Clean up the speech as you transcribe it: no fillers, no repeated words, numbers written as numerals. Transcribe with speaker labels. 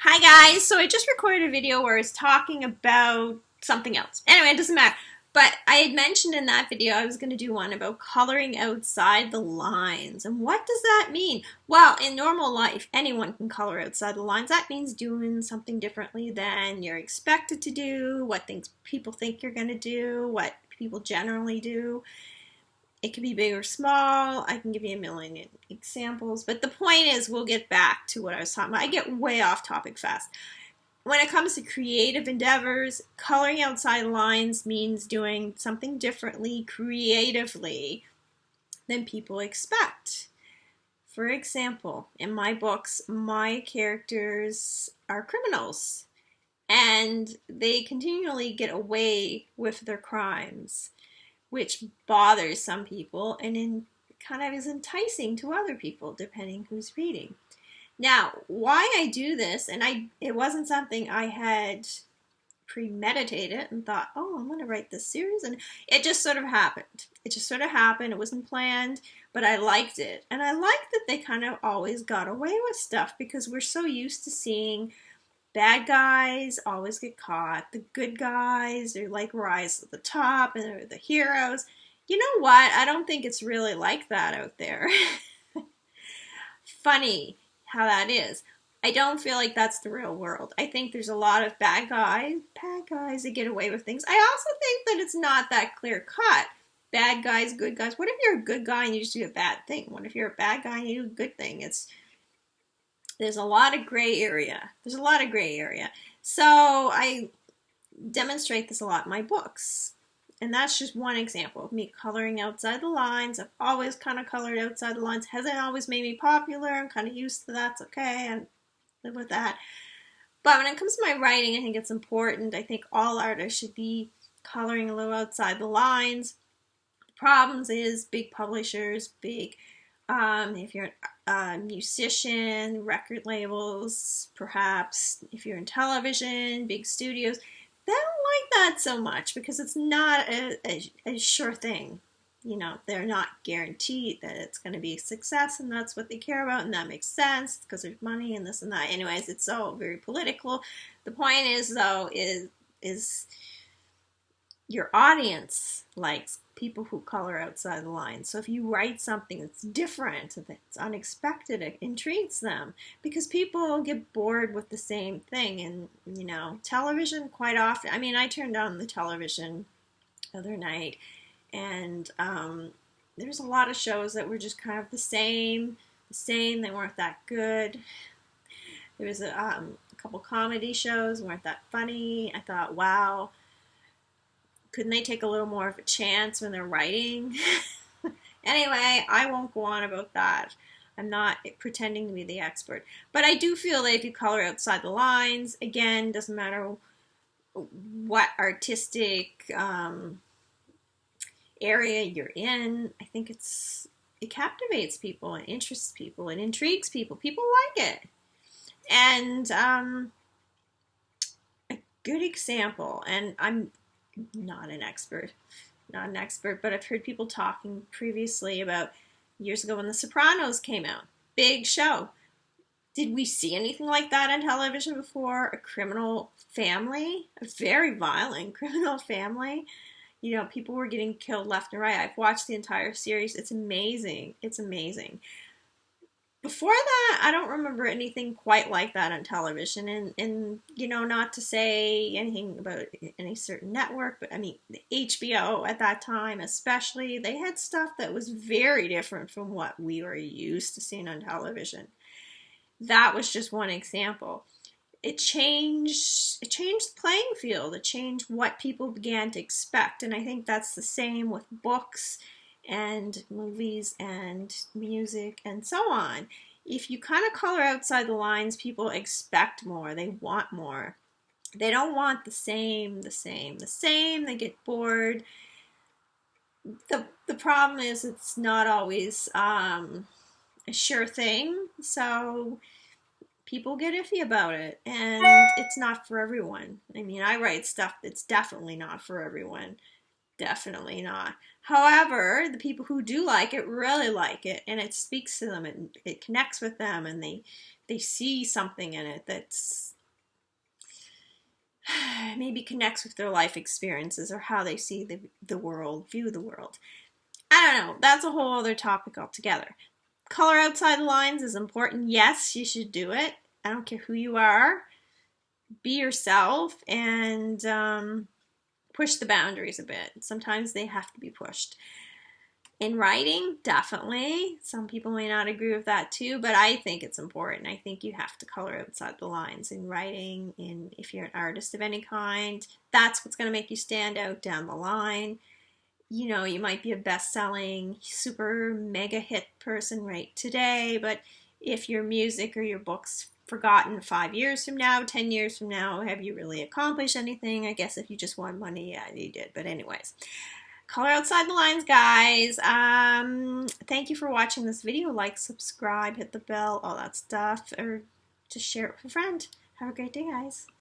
Speaker 1: Hi guys, so I just recorded a video where I was talking about something else. Anyway, it doesn't matter. But I had mentioned in that video I was going to do one about coloring outside the lines. And what does that mean? Well, in normal life, anyone can color outside the lines. That means doing something differently than you're expected to do, what things people think you're going to do, what people generally do. It can be big or small. I can give you a million examples. But the point is, we'll get back to what I was talking about. I get way off topic fast. When it comes to creative endeavors, coloring outside lines means doing something differently, creatively, than people expect. For example, in my books, my characters are criminals, and they continually get away with their crimes, which bothers some people and kind of is enticing to other people, depending who's reading. Now, why I do this, and it wasn't something I had premeditated and thought, oh, I'm going to write this series, and it just sort of happened. It just sort of happened. It wasn't planned, but I liked it. And I liked that they kind of always got away with stuff because we're so used to seeing bad guys always get caught. The good guys are like rise to the top and they're the heroes. You know what? I don't think it's really like that out there. Funny how that is. I don't feel like that's the real world. I think there's a lot of bad guys that get away with things. I also think that it's not that clear cut. Bad guys, good guys. What if you're a good guy and you just do a bad thing? What if you're a bad guy and you do a good thing? There's a lot of gray area. So I demonstrate this a lot in my books. And that's just one example of me coloring outside the lines. I've always kind of colored outside the lines. Hasn't always made me popular. I'm kind of used to that. It's okay. I live with that. But when it comes to my writing, I think it's important. I think all artists should be coloring a little outside the lines. The problems is big publishers, if you're a musician, record labels, perhaps if you're in television, big studios, they don't like that so much because it's not a sure thing. You know, they're not guaranteed that it's going to be a success, and that's what they care about, and that makes sense because there's money and this and that. Anyways, it's all very political. The point is, though, is your audience likes people who color outside the lines. So if you write something that's different, that's unexpected, it intrigues them because people get bored with the same thing. And, you know, television quite often, I mean, I turned on the television the other night and there's a lot of shows that were just kind of the same, they weren't that good. There was a couple comedy shows, weren't that funny. I thought, wow, couldn't they take a little more of a chance when they're writing? Anyway, I won't go on about that. I'm not pretending to be the expert. But I do feel that if you color outside the lines, again, doesn't matter what artistic area you're in, I think it captivates people and interests people and intrigues people. People like it. And a good example, and I'm not an expert, but I've heard people talking previously about years ago when The Sopranos came out. Big show. Did we see anything like that on television before? A criminal family, a very violent criminal family. You know, people were getting killed left and right. I've watched the entire series. It's amazing. It's amazing. Before that, I don't remember anything quite like that on television. And you know, not to say anything about any certain network, but I mean, HBO at that time especially, they had stuff that was very different from what we were used to seeing on television. That was just one example. It changed the playing field. It changed what people began to expect. And I think that's the same with books and movies and music and so on. If you kind of color outside the lines, people expect more. They want more. They don't want the same. They get bored. The problem is it's not always a sure thing. So people get iffy about it. And it's not for everyone. I mean, I write stuff that's definitely not for everyone. Definitely not. However, the people who do like it really like it, and it speaks to them, and it connects with them, and they see something in it that's maybe connects with their life experiences or how they see the world, view the world. I don't know. That's a whole other topic altogether. Color outside the lines is important. Yes, you should do it. I don't care who you are. Be yourself and push the boundaries a bit. Sometimes they have to be pushed. In writing, definitely. Some people may not agree with that too, but I think it's important. I think you have to color outside the lines in writing, if you're an artist of any kind. That's what's going to make you stand out down the line. You know, you might be a best-selling, super mega hit person right today, but if your music or your book's forgotten 5 years from now, 10 years from now, have you really accomplished anything? I guess if you just won money, yeah, you did. But anyways, color outside the lines, guys. Thank you for watching this video. Like, subscribe, hit the bell, all that stuff, or just share it with a friend. Have a great day, guys.